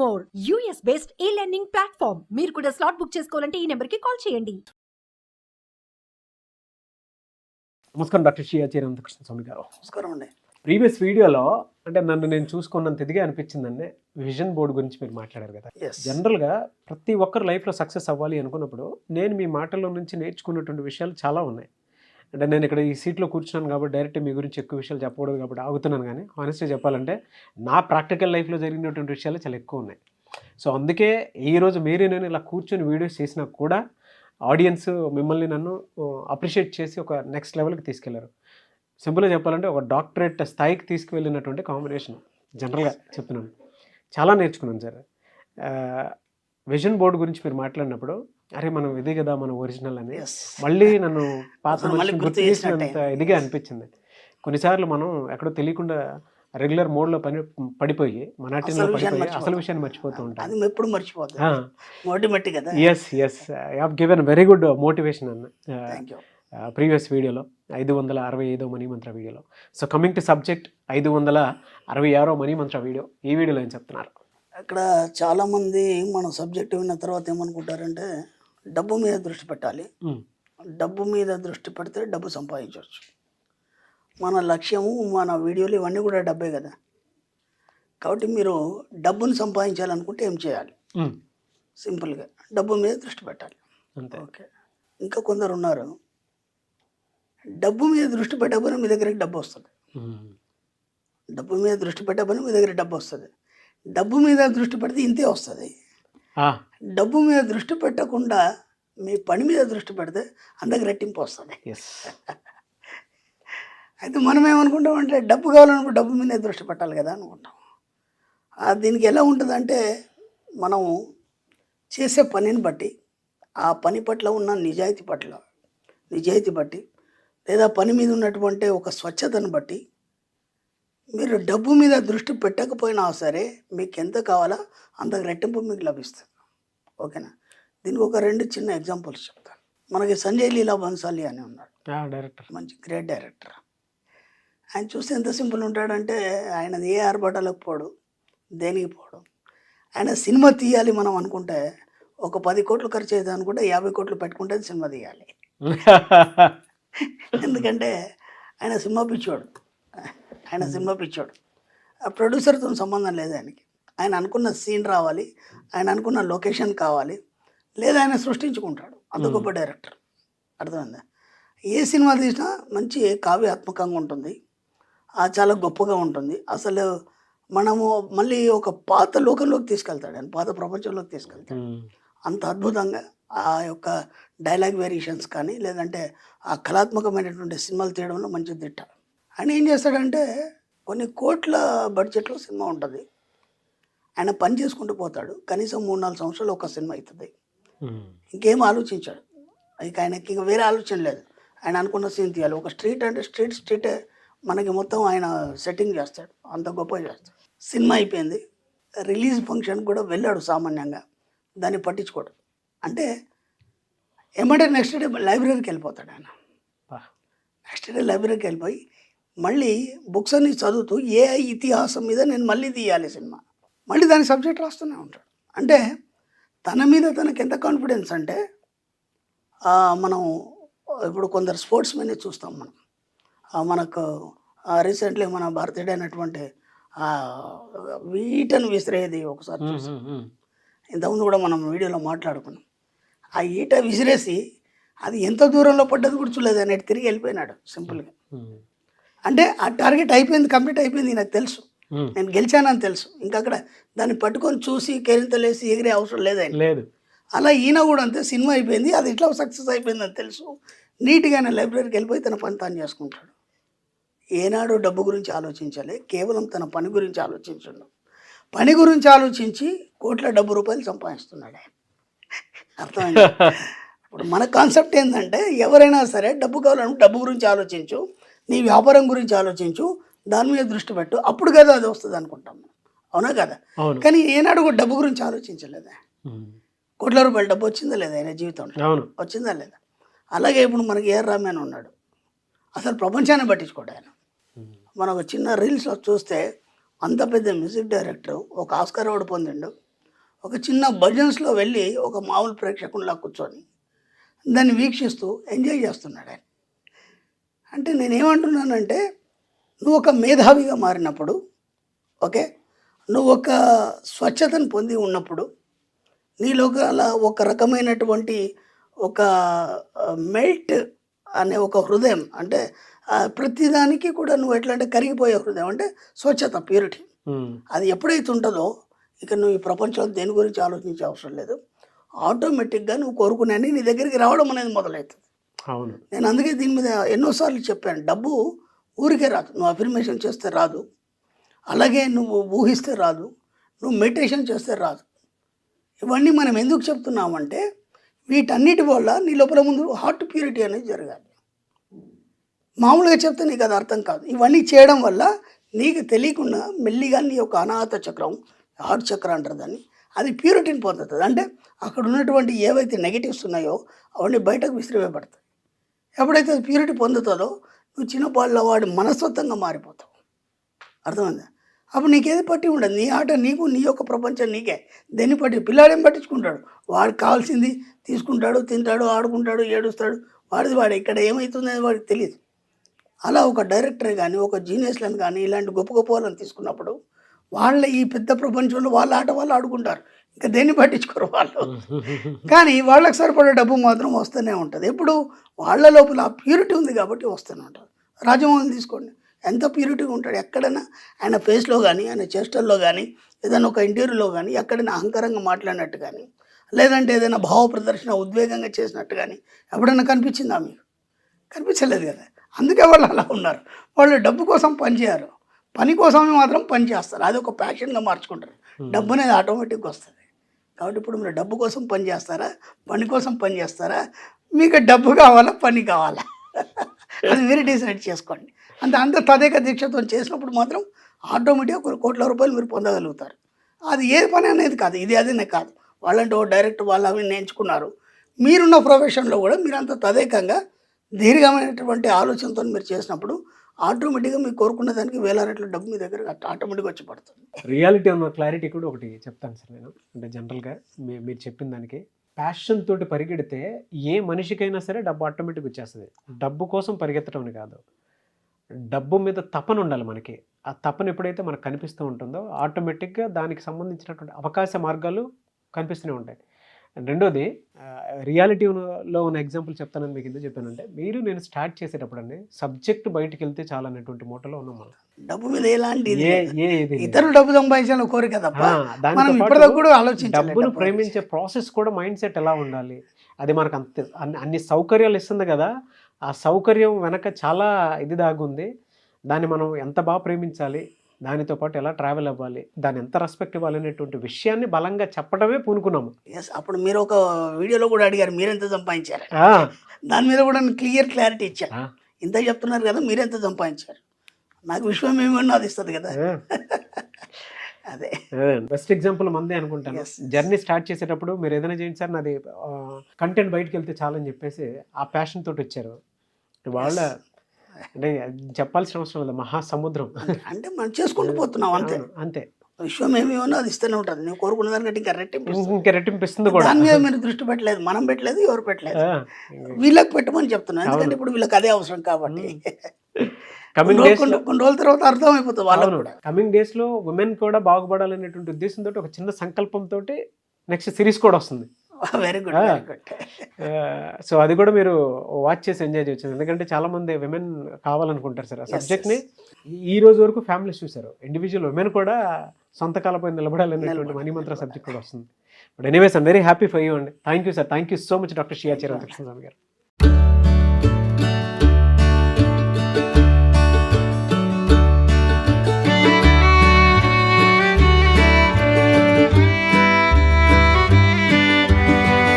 More US based e-learning platform. మీరు కూడా slot book చేసుకోవాలంటే ఈ నెంబర్కి కాల్ చేయండి. నమస్కారం డాక్టర్ శ్రీ రామకృష్ణ స్వామి గారు. నమస్కారం అండి. ప్రీవియస్ వీడియోలో అంటే నన్ను నేను చూసుకున్నంత ఇదిగా అనిపించిందండి, విజన్ బోర్డు గురించి మీరు మాట్లాడారు కదా. జనరల్గా ప్రతి ఒక్కరు లైఫ్లో సక్సెస్ అవ్వాలి అనుకున్నప్పుడు నేను మీ మాటల్లో నుంచి నేర్చుకున్నటువంటి విషయాలు చాలా ఉన్నాయి. అంటే నేను ఇక్కడ ఈ సీట్లో కూర్చున్నాను కాబట్టి డైరెక్ట్ మీ గురించి ఎక్కువ విషయాలు చెప్పకూడదు కాబట్టి ఆగుతున్నాను, కానీ హానెస్ట్గా చెప్పాలంటే నా ప్రాక్టికల్ లైఫ్లో జరిగినటువంటి విషయాలు చాలా ఎక్కువ ఉన్నాయి. సో అందుకే ఈరోజు మీరు నేను ఇలా కూర్చొని వీడియోస్ చేసినా కూడా ఆడియన్స్ మిమ్మల్ని నన్ను అప్రిషియేట్ చేసి ఒక నెక్స్ట్ లెవెల్కి తీసుకెళ్లారు. సింపుల్గా చెప్పాలంటే ఒక డాక్టరేట్ స్థాయికి తీసుకువెళ్ళినటువంటి కాంబినేషన్. జనరల్గా చెప్తున్నాను, చాలా నేర్చుకున్నాను సార్. విజన్ బోర్డు గురించి మీరు మాట్లాడినప్పుడు అరే మనం ఇదే కదా మన ఒరిజినల్ అని మళ్ళీ నన్ను పాత గుర్తు చేసినంత ఇదిగా అనిపించింది. కొన్నిసార్లు మనం ఎక్కడో తెలియకుండా రెగ్యులర్ మోడ్లో పడిపోయి మనాటిలో పడిపోయి అసలు విషయాన్ని మర్చిపోతూ ఉంటాం. ఎప్పుడు మర్చిపోతాం. Yes yes I have given very good motivation అన్న ప్రీవియస్ వీడియోలో 565వ మనీ మంత్ర వీడియోలో. సో కమింగ్ టు సబ్జెక్ట్ 566వ మనీ మంత్ర వీడియో. ఈ వీడియోలో ఏం చెప్తున్నారు? అక్కడ చాలామంది మన సబ్జెక్ట్ విన్న తర్వాత ఏమనుకుంటారంటే డబ్బు మీద దృష్టి పెట్టాలి, డబ్బు మీద దృష్టి పెడితే డబ్బు సంపాదించవచ్చు. మన లక్ష్యము మన వీడియోలు ఇవన్నీ కూడా డబ్బే కదా. కాబట్టి మీరు డబ్బును సంపాదించాలనుకుంటే ఏం చేయాలి? సింపుల్గా డబ్బు మీద దృష్టి పెట్టాలి. ఓకే. ఇంకా కొందరు ఉన్నారు, డబ్బు మీద దృష్టి పెట్టకపోయినా మీ దగ్గరికి డబ్బు వస్తుంది. డబ్బు మీద దృష్టి పెట్టకపోయినా మీ దగ్గర డబ్బు వస్తుంది. డబ్బు మీద దృష్టి పెడితే ఇంతే వస్తుంది. డబ్బు మీద దృష్టి పెట్టకుండా మీ పని మీద దృష్టి పెడితే అందరికి రెట్టింపు వస్తుంది. అయితే మనం ఏమనుకుంటాం అంటే డబ్బు కావాలన్నప్పుడు డబ్బు మీద దృష్టి పెట్టాలి కదా అనుకుంటాం. దీనికి ఎలా ఉంటుందంటే మనం చేసే పనిని బట్టి, ఆ పని పట్ల ఉన్న నిజాయితీ బట్టి లేదా పని మీద ఉన్నటువంటి ఒక స్వచ్ఛతను బట్టి మీరు డబ్బు మీద దృష్టి పెట్టకపోయినా సరే మీకు ఎంత కావాలో అంతకు రెట్టింపు మీకు లభిస్తుంది. ఓకేనా? దీనికి ఒక 2 చిన్న ఎగ్జాంపుల్స్ చెప్తాను. మనకి సంజయ్ లీలా బన్సాలి అని ఉన్నాడు, డైరెక్టర్, మంచి గ్రేట్ డైరెక్టర్. ఆయన చూస్తే ఎంత సింపుల్ ఉంటాడంటే ఆయన ఏ ఆర్భాటాలకు పోడు, దేనికి పోవడం. ఆయన సినిమా తీయాలి మనం అనుకుంటే ఒక 10 కోట్లు ఖర్చు అవుతుంది అనుకుంటే 50 కోట్లు పెట్టుకుంటే సినిమా తీయాలి. ఎందుకంటే ఆయన సినిమా పిచ్చోడు. ఆ ప్రొడ్యూసర్తో సంబంధం లేదు ఆయనకి. ఆయన అనుకున్న సీన్ రావాలి, ఆయన అనుకున్న లొకేషన్ కావాలి, లేదా ఆయన సృష్టించుకుంటాడు. అంత గొప్ప డైరెక్టర్. అర్థమైందా? ఏ సినిమా తీసినా మంచి కావ్యాత్మకంగా ఉంటుంది, చాలా గొప్పగా ఉంటుంది. అసలు మనము మళ్ళీ ఒక పాత లోకంలోకి తీసుకెళ్తాడు ఆయన, పాత ప్రపంచంలోకి తీసుకెళ్తాడు. అంత అద్భుతంగా ఆ యొక్క డైలాగ్ వేరియేషన్స్ కానీ లేదంటే ఆ కళాత్మకమైనటువంటి సినిమాలు తీయడంలో మంచి దిట్ట. ఆయన ఏం చేస్తాడంటే కొన్ని కోట్ల బడ్జెట్లో సినిమా ఉంటుంది, ఆయన పని చేసుకుంటూ పోతాడు. కనీసం 3-4 సంవత్సరాలు ఒక సినిమా అవుతుంది. ఇంకేం ఆలోచించాడు, ఇక ఆయనకి ఇక వేరే ఆలోచన లేదు. ఆయన అనుకున్న సీన్ తీయాలి. ఒక స్ట్రీట్ అంటే స్ట్రీటే మనకి మొత్తం ఆయన సెట్టింగ్ చేస్తాడు, అంత గొప్పగా చేస్తాడు. సినిమా అయిపోయింది, రిలీజ్ ఫంక్షన్ కూడా వెళ్ళాడు సామాన్యంగా, దాన్ని పట్టించుకోడు. అంటే ఏమంటే నెక్స్ట్ డే లైబ్రరీకి వెళ్ళిపోతాడు ఆయన. నెక్స్ట్ డే లైబ్రరీకి వెళ్ళిపోయి మళ్ళీ బుక్స్ అన్ని చదువుతూ ఏ ఇతిహాసం మీద నేను మళ్ళీ తీయాలి సినిమా, మళ్ళీ దాని సబ్జెక్ట్ రాస్తూనే ఉంటాడు. అంటే తన మీద తనకి ఎంత కాన్ఫిడెన్స్ అంటే మనం ఇప్పుడు కొందరు స్పోర్ట్స్ మెన్ని చూస్తాం మనం. మనకు రీసెంట్లీ మన భారతీయుడైనటువంటి ఈటను విసిరేది ఒకసారి చూసాం. ఇంతకుముందు కూడా మనం వీడియోలో మాట్లాడుకున్నాం. ఆ ఈట విసిరేసి అది ఎంత దూరంలో పడ్డది కూడా చూడలేదు, అనేది తిరిగి వెళ్ళిపోయినాడు సింపుల్గా. అంటే ఆ టార్గెట్ అయిపోయింది, కంప్లీట్ అయిపోయింది, నాకు తెలుసు, నేను గెలిచానని తెలుసు. ఇంకా అక్కడ దాన్ని పట్టుకొని చూసి కేరింతలేసి ఎగిరే అవసరం లేదు. అలా ఈయన కూడా అంతే, సినిమా అయిపోయింది, అది ఇట్లా సక్సెస్ అయిపోయిందని తెలుసు, నీట్గా ఆయన లైబ్రరీకి వెళ్ళిపోయి తన పని తాను చేసుకుంటాడు. ఏనాడు డబ్బు గురించి ఆలోచించాలి, కేవలం తన పని గురించి ఆలోచించండు. పని గురించి ఆలోచించి కోట్ల రూపాయలు సంపాదిస్తున్నాడు ఆయన. అర్థమైంది? ఇప్పుడు మన కాన్సెప్ట్ ఏంటంటే ఎవరైనా సరే డబ్బు కావాలంటే డబ్బు గురించి ఆలోచించు, నీ వ్యాపారం గురించి ఆలోచించు, దాని మీద దృష్టి పెట్టు, అప్పుడు కదా అది వస్తుంది అనుకుంటాం. అవునా కదా? కానీ ఏనాడు కూడా డబ్బు గురించి ఆలోచించలేదా? కోట్ల రూపాయలు డబ్బు వచ్చిందా లేదా ఆయన జీవితంలో? వచ్చిందా లేదా? అలాగే ఇప్పుడు మనకి ఏఆర్ రెహమాన్ ఉన్నాడు, అసలు ప్రపంచాన్ని పట్టించుకోడు ఆయన. మనం ఒక చిన్న రీల్స్లో చూస్తే అంత పెద్ద మ్యూజిక్ డైరెక్టర్, ఒక ఆస్కార్ అవార్డు పొందిండు, ఒక చిన్న భజన్స్లో వెళ్ళి ఒక మామూలు ప్రేక్షకునిలా కూర్చొని దాన్ని వీక్షిస్తూ ఎంజాయ్ చేస్తున్నాడు ఆయన. అంటే నేనేమంటున్నానంటే నువ్వు ఒక మేధావిగా మారినప్పుడు, ఓకే, నువ్వు ఒక స్వచ్ఛతను పొంది ఉన్నప్పుడు, నీలో అలా ఒక రకమైనటువంటి ఒక మెల్ట్ అనే ఒక హృదయం, అంటే ప్రతిదానికి కూడా నువ్వు ఎట్లా అంటే కరిగిపోయే హృదయం, అంటే స్వచ్ఛత, ప్యూరిటీ, అది ఎప్పుడైతే ఉంటుందో ఇక నువ్వు ఈ ప్రపంచంలో దేని గురించి ఆలోచించే అవసరం లేదు. ఆటోమేటిక్గా నువ్వు కోరుకునేది నీ దగ్గరికి రావడం అనేది మొదలవుతుంది. అవును. నేను అందుకే దీని మీద ఎన్నోసార్లు చెప్పాను, డబ్బు ఊరికే రాదు, నువ్వు అఫర్మేషన్ చేస్తే రాదు, అలాగే నువ్వు ఊహిస్తే రాదు, నువ్వు మెడిటేషన్ చేస్తే రాదు. ఇవన్నీ మనం ఎందుకు చెప్తున్నామంటే వీటన్నిటి వల్ల నీ లోపల ముందు హార్ట్ ప్యూరిటీ అనేది జరగాలి. మామూలుగా చెప్తే నీకు అది అర్థం కాదు. ఇవన్నీ చేయడం వల్ల నీకు తెలియకుండా మెల్లిగా నీ యొక్క అనాహత చక్రం, హార్ట్ చక్ర అంటారు దాన్ని, అది ప్యూరిటీని పొందుతుంది. అంటే అక్కడ ఉన్నటువంటి ఏవైతే నెగిటివ్స్ ఉన్నాయో అవన్నీ బయటకు విసిరివేయబడతాయి. ఎప్పుడైతే అది ప్యూరిటీ పొందుతుందో నువ్వు చిన్నపాళ్ళ వాడి మనస్తత్వంగా మారిపోతావు. అర్థమైందా? అప్పుడు నీకేది పట్టి ఉండదు, నీ ఆట నీకు, నీ యొక్క ప్రపంచం నీకే. దేన్ని పట్టి పిల్లాడేం పట్టించుకుంటాడు, వాడికి కావాల్సింది తీసుకుంటాడు, తింటాడు, ఆడుకుంటాడు, ఏడుస్తాడు, వాడు ఇక్కడ ఏమవుతుందని వాడికి తెలియదు. అలా ఒక డైరెక్టర్ కానీ ఒక జీనియస్లను కానీ ఇలాంటి గొప్ప గొప్ప వాళ్ళని తీసుకున్నప్పుడు వాళ్ళ ఈ పెద్ద ప్రపంచంలో వాళ్ళ ఆట వాళ్ళు ఆడుకుంటారు, ఇంకా దేన్ని పట్టించుకోరు వాళ్ళు. కానీ వాళ్ళకి సరిపడే డబ్బు మాత్రం వస్తూనే ఉంటుంది. ఎప్పుడు వాళ్ళ లోపల ఆ ప్యూరిటీ ఉంది కాబట్టి వస్తూనే ఉంటుంది. రాజమౌళిని తీసుకోండి, ఎంత ప్యూరిటీగా ఉంటాడు. ఎక్కడైనా ఆయన ఫేస్లో కానీ, ఆయన చేష్టల్లో కానీ, ఏదైనా ఒక ఇంటర్వ్యూలో కానీ, ఎక్కడైనా అహంకారంగా మాట్లాడినట్టు కానీ, లేదంటే ఏదైనా భావ ప్రదర్శన ఉద్వేగంగా చేసినట్టు కానీ ఎప్పుడైనా కనిపించిందా మీకు? కనిపించలేదు కదా. అందుకే వాళ్ళు అలా ఉన్నారు. వాళ్ళు డబ్బు కోసం పనిచేయరు, పని కోసమే మాత్రం పని చేస్తారు. అది ఒక ప్యాషన్గా మార్చుకుంటారు. డబ్బు అనేది ఆటోమేటిక్గా వస్తుంది. కాబట్టి ఇప్పుడు మీరు డబ్బు కోసం పని చేస్తారా, పని కోసం పని చేస్తారా, మీకు డబ్బు కావాలా, పని కావాలా, అది మీరు డిసైడ్ చేసుకోండి. అంత తదేక దీక్షతో చేసినప్పుడు మాత్రం ఆటోమేటిక్గా కొన్ని కోట్ల రూపాయలు మీరు పొందగలుగుతారు. అది ఏ పని అనేది కాదు, ఇది అదేనే కాదు. వాళ్ళంటే ఓ డైరెక్ట్ వాళ్ళు అవి నేర్చుకున్నారు. మీరున్న ప్రొఫెషన్లో కూడా మీరు అంత తదేకంగా దీర్ఘమైనటువంటి ఆలోచనతో మీరు చేసినప్పుడు ఆటోమేటిక్గా మీరు కోరుకున్న దానికి వేల రెట్ల డబ్బు మీ దగ్గర ఆటోమేటిక్గా వచ్చి పడుతుంది. రియాలిటీ ఉన్న క్లారిటీ కూడా ఒకటి చెప్తాను సార్ నేను. అంటే జనరల్గా మీరు చెప్పిన దానికి ప్యాషన్ తోటి పరిగెడితే ఏ మనిషికైనా సరే డబ్బు ఆటోమేటిక్గా వచ్చేస్తుంది. డబ్బు కోసం పరిగెత్తడం అని కాదు, డబ్బు మీద తపన ఉండాలి మనకి. ఆ తపన ఎప్పుడైతే మనకు కనిపిస్తూ ఉంటుందో ఆటోమేటిక్గా దానికి సంబంధించినటువంటి అవకాశ మార్గాలు కనిపిస్తూనే ఉంటాయి. అండ్ రెండోది రియాలిటీలో ఉన్న ఎగ్జాంపుల్ చెప్తానని మీకు ఎందుకు చెప్పానంటే, నేను స్టార్ట్ చేసేటప్పుడు అండి సబ్జెక్ట్ బయటికి వెళ్తే చాలా అనేటువంటి మోటలో ఉన్నాం మనం. డబ్బు మీద ఎలాంటి ఇతరులు డబ్బు సంపాదించాలని కోరిక తప్ప మనం ఇప్పటిదాకా కూడా ఆలోచించాలి. డబ్బును ప్రేమించే ప్రాసెస్ కూడా మైండ్ సెట్ ఎలా ఉండాలి, అది మనకు అన్ని సౌకర్యాలు ఇస్తుంది కదా, ఆ సౌకర్యం వెనక చాలా ఇది దాగుంది. దాన్ని మనం ఎంత బాగా ప్రేమించాలి, దానితో పాటు ఎలా ట్రావెల్ అవ్వాలి, దాన్ని ఎంత రెస్పెక్ట్ ఇవ్వాలి అనేటువంటి విషయాన్ని బలంగా చెప్పడమే పూనుకున్నాము. ఎస్, అప్పుడు మీరు ఒక వీడియోలో కూడా అడిగారు మీరెంత సంపాదించారు, దాని మీద కూడా క్లారిటీ ఇచ్చారు. ఇంత చెప్తున్నారు కదా, మీరెంత సంపాదించారు, నాకు విశ్వం ఏమన్నా అది ఇస్తుంది కదా. అదే బెస్ట్ ఎగ్జాంపుల్ మందే అనుకుంటాను. జర్నీ స్టార్ట్ చేసేటప్పుడు మీరు ఏదైనా చేయండి సార్, నాది కంటెంట్ బయటకు వెళ్తే చాలని చెప్పేసి ఆ ప్యాషన్ తోటి వచ్చారు. వాళ్ళ అంటే చెప్పాల్సిన అవసరం లేదు, మహాసముద్రం. అంటే మనం చేసుకుంటూ పోతున్నాం అంతే అంతే. విశ్వం ఏమేమో అది ఇస్తూనే ఉంటుంది. నేను కోరుకున్న దానికంటే ఇంకా రెట్టింపిస్తుంది కూడా. దాని మీద మీరు దృష్టి పెట్టలేదు, మనం పెట్టలేదు, ఎవరు పెట్టలేదు. వీళ్ళకి పెట్టమని చెప్తున్నాను, ఎందుకంటే ఇప్పుడు వీళ్ళకి అదే అవసరం కాబట్టి. కొన్ని రోజుల తర్వాత అర్థం అయిపోతుంది వాళ్ళకు కూడా. కమింగ్ డేస్ లో ఉమెన్ కూడా బాగుపడాలనేటువంటి ఉద్దేశంతో ఒక చిన్న సంకల్పంతో నెక్స్ట్ సిరీస్ కూడా వస్తుంది. Very good. సో అది కూడా మీరు వాచ్ చేసి ఎంజాయ్ చేయొచ్చు. ఎందుకంటే చాలా మంది విమెన్ కావాలనుకుంటారు సార్ ఆ సబ్జెక్ట్ ని. ఈ రోజు వరకు ఫ్యామిలీస్ చూసారు, ఇండివిజువల్ విమెన్ కూడా సొంత కాలపై నిలబడాలనేటువంటి మనీ మంత్ర సబ్జెక్ట్ కూడా వస్తుంది. But anyways I'm very happy for you అండి. Thank you sir, thank you so much doctor షియా చిరంజీవి గారు.